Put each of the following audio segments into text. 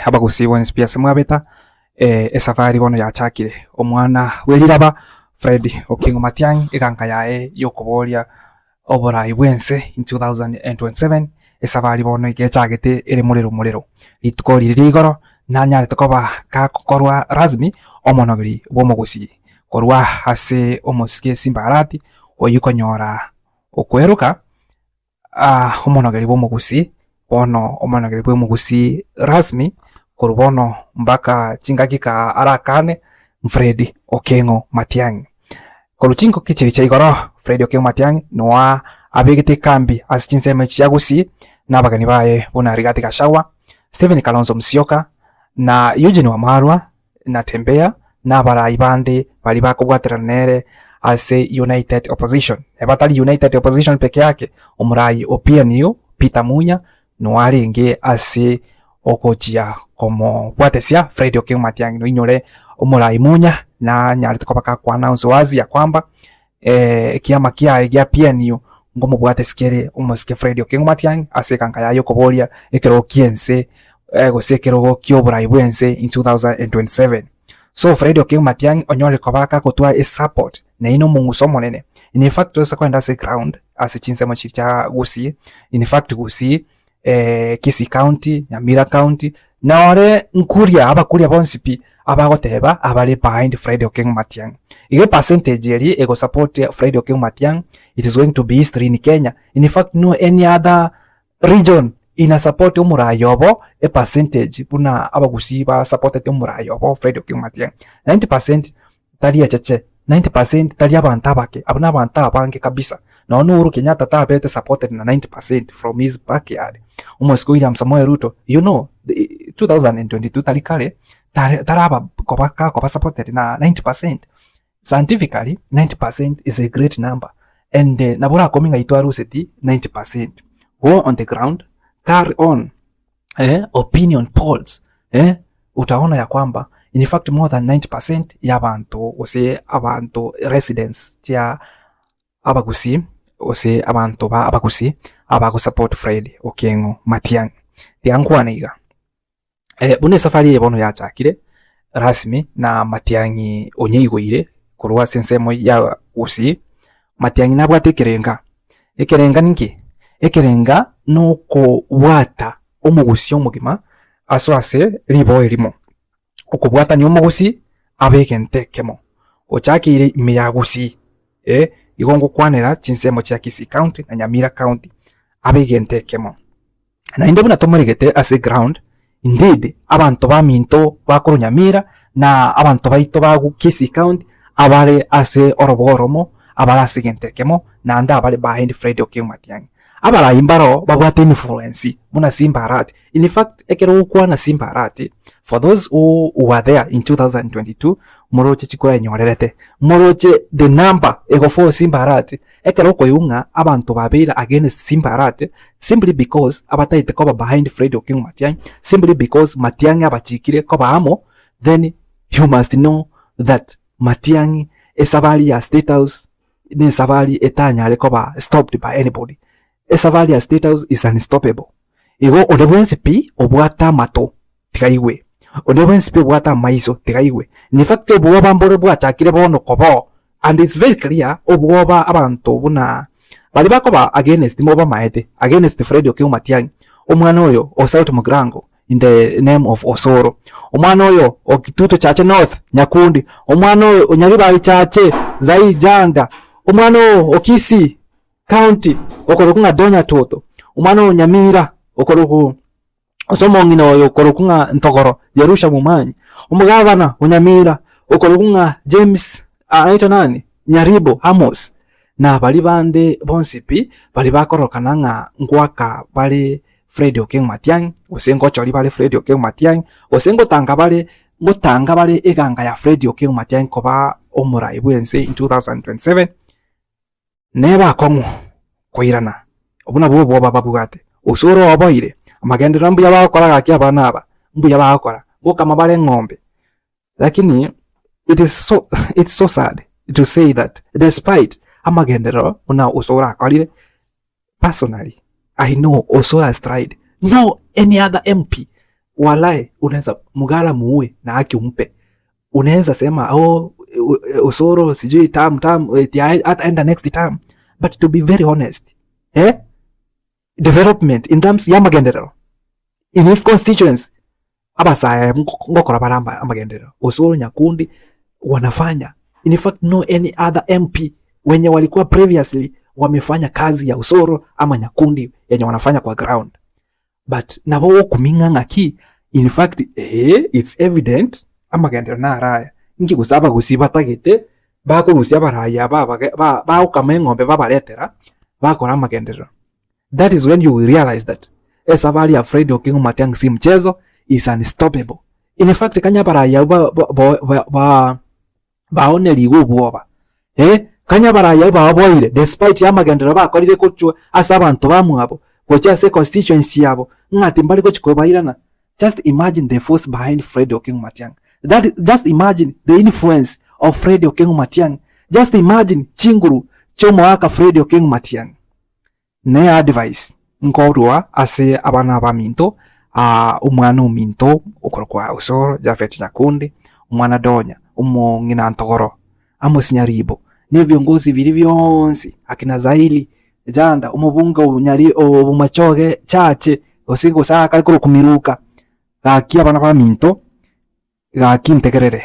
abagusi bonse pia semwabeta esafari bono yachakire omwana weliraba Fred Okengo Matiang'i eganka yae yokoboria oborai bwense in 2027 esafari bono igechagete ere murero rituko riri igoro nanyare tokoba kakorwa rasmi omonogiri bomogusi korwa ase omosike simbarati oyikonyora okweruka omonogiri bomogusi bono omonogiri bomogusi rasmi korubono mpaka chingakika arakane Fred Okengo Matiang'i koruchinko kichiri cha igoro Fred Okengo Matiang'i noa abegete kambi asichinseme chiagusi nabagani baye bona Rigathi Gachagua Stephen Kalonzo Musyoka na Eugene Wamalwa na Tembea na barai bande bali bakobwateranere ase United Opposition ebatali United Opposition peke yake omurai OPNU Peter Munya noarenge ase okochia como bwatesia Fred Okengo Matiang'i no inyore omurai Munya na nyari tukobaka kwa announce wazi ya kwamba kiama kia ya PNU ngomo bwateskere omosike Fred Okengo Matiang'i ase kanka yayo koboria ekero kiense gosekero kyoburai bwense in 2027. So Fred Okengo Matiang'i onyore kobaka kotwa e support na ino munguso monene. In fact tosa kwenda se ground ase chinsemo chicha gusi in fact gusi Kisii County Nyamira County na ore nkuria abakuria bonsipi abagoteba abali behind Fred Okengo Matiang'i. Ige percentage eri ego support Fred Okengo Matiang'i it is going to be history in Kenya. In fact no any other region ina support umurayobo a percentage buna abagusi ba supported umurayobo Fred Okengo Matiang'i 90% tali achache 90% tali abantu abake abuna abantu abange kabisa na Uhuru Kenyatta tabete supported na 90% from his backyard umosko William Samoei Ruto you know 2022 tali kale taraba koba supported na 90%. Scientifically 90% is a great number and nabura coming aitwa ruseti 90%. Go on the ground, carry on opinion polls utaona ya kwamba in fact more than 90% ya abantu ose abantu residents tia abagusi ose abantu ba abagusi abago support Fred Okengo Matiang'i tiangwaniga bune safari yebono yachakire rasmi na Matiang'i onyeigwire kurwa sensemo ya usi Matiang'i nabwate ekerenga ninki ekerenga nuko wata omugusi omugima aswase libo elimo okubwata ni omugusi abegentekemo ochakire imiyagusi igongo kwanera chinsemo cha Kisii County na Nyamira County abegentekemo na inde buna tomoregete ase ground indeed abantu baminto bakuru Nyamira na abantu baito bagu Kisii County abare ase oroboromo abara sigentekemo na anda abare behind Fred Okengo Matiang'i abara imbaro babwate influence muna simbarati. In fact ekero ukwana simbarati for those who were there in 2022 moroche chikora nyorerete moroche the number ego for simbarati ekero koyunga abantu babira against simbarati simply because abataite koba behind Fred Okengo Matiang'i simply because Matiang'i abachikire koba amo. Then you must know that Matiang'i esabali ya State House ni sabali etanyale koba stopped by anybody. Esabali ya State House is unstoppable. Igo odebwensipi obwata mato tikaiwe odebwensipi obwata maiso tikaiwe in fact obwoba mbore bwachakire bono kobo and it's very clear obwoba abantu buna bali bakoba against moba maete against Fred Okengo Matiang'i omwana oyo Osauti Mugrango in the name of Osoro omwana oyo Okitutu Chache North Nyakundi omwana oyo Onyaribali Chache Zai Janda omwana oyo Okisii County okorokunga Donya Toto omwana oyo Nyamira okoroku osomongina oyo okorokunga Ntogoro Jerusha Mumanyi omugabana Onyamira okorokunga James aito nani Nyaribo Hamos na bali bande bonsipi bali bakorokana nga ngwaka bali Fred Okengo Matiang'i osengo chori bali Fred Okengo Matiang'i osengo tanga bali eganga ya Fred Okengo Matiang'i koba omurai bwense in 2027 neba kongo koirana obuna bwo babugate usoro oboire amagendera mbuya bakoraga kya bana aba mbuya bakora bukama bale ngombe. Lakini it's so sad to say that despite amagendera una usora akalire personally I know Osoro has tried. No any other MP walai unaweza mgala muue na haki umpe. Unaweza sema usoro sijui term hata next term, but to be very honest, development in terms ya magendero in his constituents abasaya ngokora baramba amagendero usoro Nyakundi wanafanya. In fact no any other MP wenye walikuwa previously wamefanya kazi ya usoro ama Nyakundi yenye wanafanya kwa ground, but nabo kuminganga ki. In fact it's evident amagendero na raya ngi gusaba gusiba tagete bako gusiba raya ba ukamengo babaletera bakora amagendero. That is when you will realize that Savali Fred Okengo Matiang'i si mchezo, is unstoppable. In fact kanya baraya baone ligo bwoba kanya baraya baboire despite amagendero bakorire kuchwa asa abantu bamwabo gocha se constituency yabo ngati mbali ko chikobairana. Just imagine the force behind Fred Okengo Matiang'i. Just imagine the influence of Fred Okengo Matiang'i. Just imagine chinguru chomo aka Fred Okengo Matiang'i. Ne advice nkorwa ase abana ba Minto, umwana Minto ukorwa usoro Japhet Nyakundi, umwana Donya ngina Ntogoro Amosinyaribo ne viongozi vili vyonsi akina Zaili Janda umubunga unyari umachoge chache osigo saka kuri kumiruka gaki abana ba Minto gaki ntegerere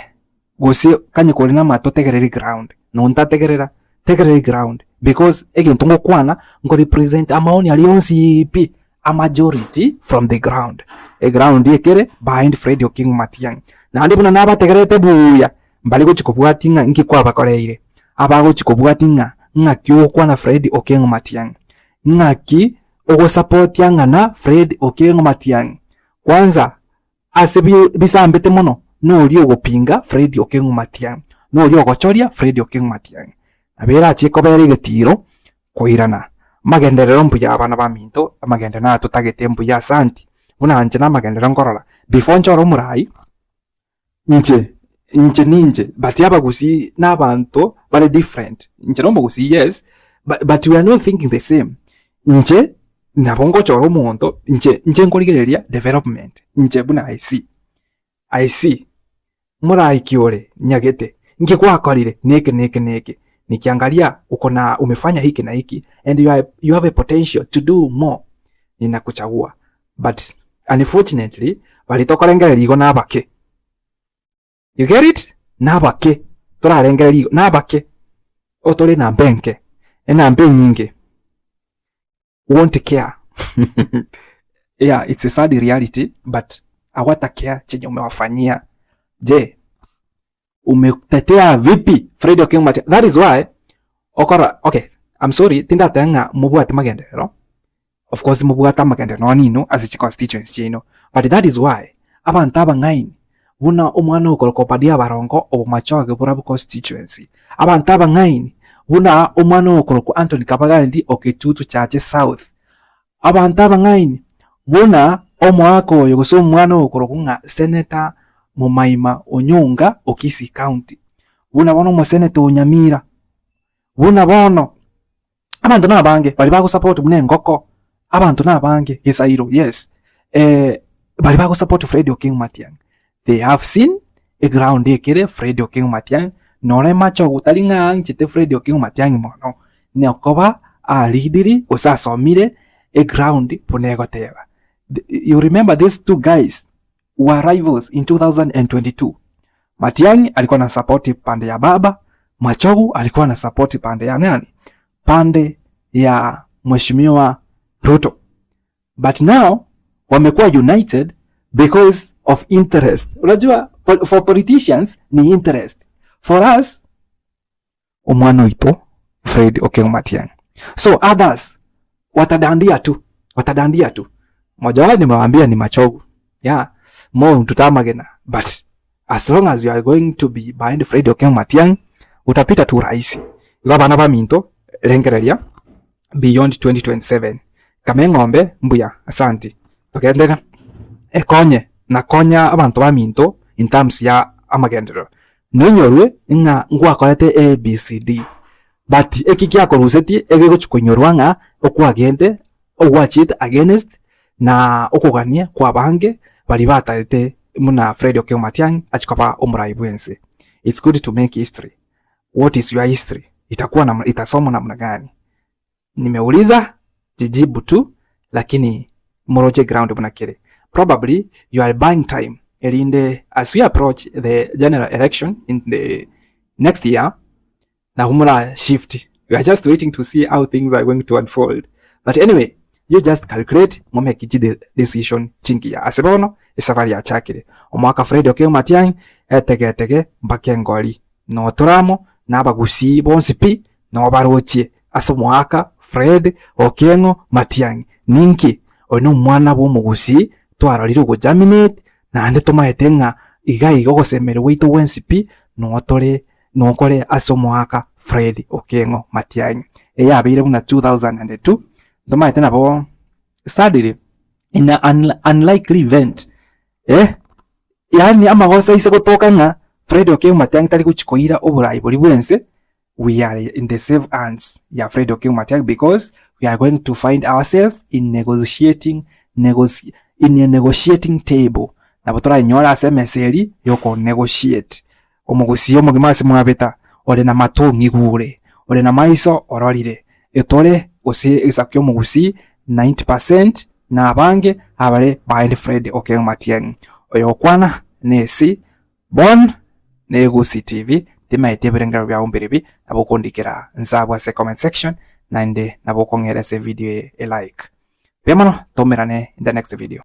gosi kanye kolina mato tegerere ground no ntategerera tegerere ground because egintu ngokwana ngo represent amaoni alionsi pi a majority from the ground. A ground yekere behind Fred Okengo Matiang'i na ndi buna nabategerete buya mbali gochikobwatinga nki kwa bakoreire abago chikobwatinga ngaki okwana Fred Okengo Matiang'i ngaki ogo support yangana Fred Okengo Matiang'i kwanza asebi bisambete mono no ri ogopinga Fred Okengo Matiang'i no ri ogochoria Fred Okengo Matiang'i abera chiko bere getiro koirana magenderero mbuya abana ba Minto amagende na tutagete mbuya santi buna anje na magendero ngorora before njoro murai nje but yabagusi n'abantu bari different nje no mugusi yes but we are not thinking the same. Nje nabongo choro mundo nje ngorigereria development nje buna I see murai kiore nyagete nje kwa akorire neke nikiangalia uko na umefanya hiki na hiki and you have a potential to do more, ninakuchagua. But unfortunately walitokorengera ligo nabake. You get it? Nabake torarengera ligo nabake otore na benke ena mbe nyingi won't care. Yeah, it's a sad reality, but hawata care chenye umewafanyia. Je, umetetea vipi Fred Okengo Matiang'i? That is why okay, I'm sorry tinda tanga mubwate magendero. Of course mubwata magendero nino as a constituency you know, but that is why abantu abangaini buna umwana ukorokopadia barongo obumachoge burabu constituency. Abantu abangaini buna umwana ukoroko Anthony Kabagandi Oketutu Chache South. Abantu abangaini buna omwako yogoso umwana ukoroko nga Senator Mumaima Onyonga Okisi County. Buna bono mo Senator Onyamira. Buna bono abantu nabange bali bago support mune ngoko. Abantu nabange Gesairo, yes. Bali bago support Fred Okengo Matiang'i. They have seen a ground ekere Fred Okengo Matiang'i nore macho gutalinga anchite Fred Okengo Matiang'i mono. Neokoba alidiri usasomire a ground punegoteba. You remember these two guys were rivals in 2022. Matiang'i alikuwa na support pande ya baba, Machogu alikuwa na support pande ya nani? Pande ya Mheshimiwa Ruto. But now wamekuwa united because of interest. Unajua for politicians ni interest. For us umwano ito Fred Okengo Matiang'i. So others watadandia tu. Moja wao nimewaambia ni Machogu. Yeah, mo tutamagena. But as long as you are going to be behind Fred Okengo Matiang'i, utapita tu rahisi. Gabana ba Minto lengereria beyond 2027. Kame ngombe mbuya asanti. Tugendera konya abantu ba Minto in terms ya amagendero. Nonyorwe nga ngwakorete ABCD. But ekikia koruseti egegochukonyorwa nga okwagende ogwachite against na okugania kwa bange bali bataete muna Fred Okengo Matiang'i achikopa omurai bwense. It's good to make history. What is your history? Itakuwa itasomwa namna gani? Nimeuliza, jijibu tu, lakini moroje ground munakere. Probably you are buying time elinde as we approach the general election in the next year. Na humura shift. We are just waiting to see how things are going to unfold. But anyway, you just calculate momeke the decision chingi ya asebono isafari ya chakire. Omwaka Fred Okengo Matiang'i etege mpake ngori. No turamo n'abagusi bonsi pi no barochie asomwaka Fred Okengo Matiang'i ninki ono mwana b'omugusi twararire go germinate nande tomaetenga iga gosemere wito wensi pi no kore asomwaka Fred Okengo Matiang'i eyabire buna 2002 tomaete nabo sadly in an unlikely event yani amagosa ise gotoka nga Fred Okengo Matiang'i tari kuchikoira oburai buri bwense. We are in the safe hands ya Fred Okengo Matiang'i because we are going to find ourselves in a negotiating table. Na botora nyora asemeseri yoko negotiate. Omugusi omugimasi mwabeta ore na matongi gure ore na maiso ororire etore ose isakyo omugusi 90% na abange abare behind Fred Okengo Matiang'i oyo kwana nesi bon Negusi TV timaite birengero bya umbiribi nabokondikira nsabwa se comment section nande nabokongera se video e like. Bemano tomerane in the next video.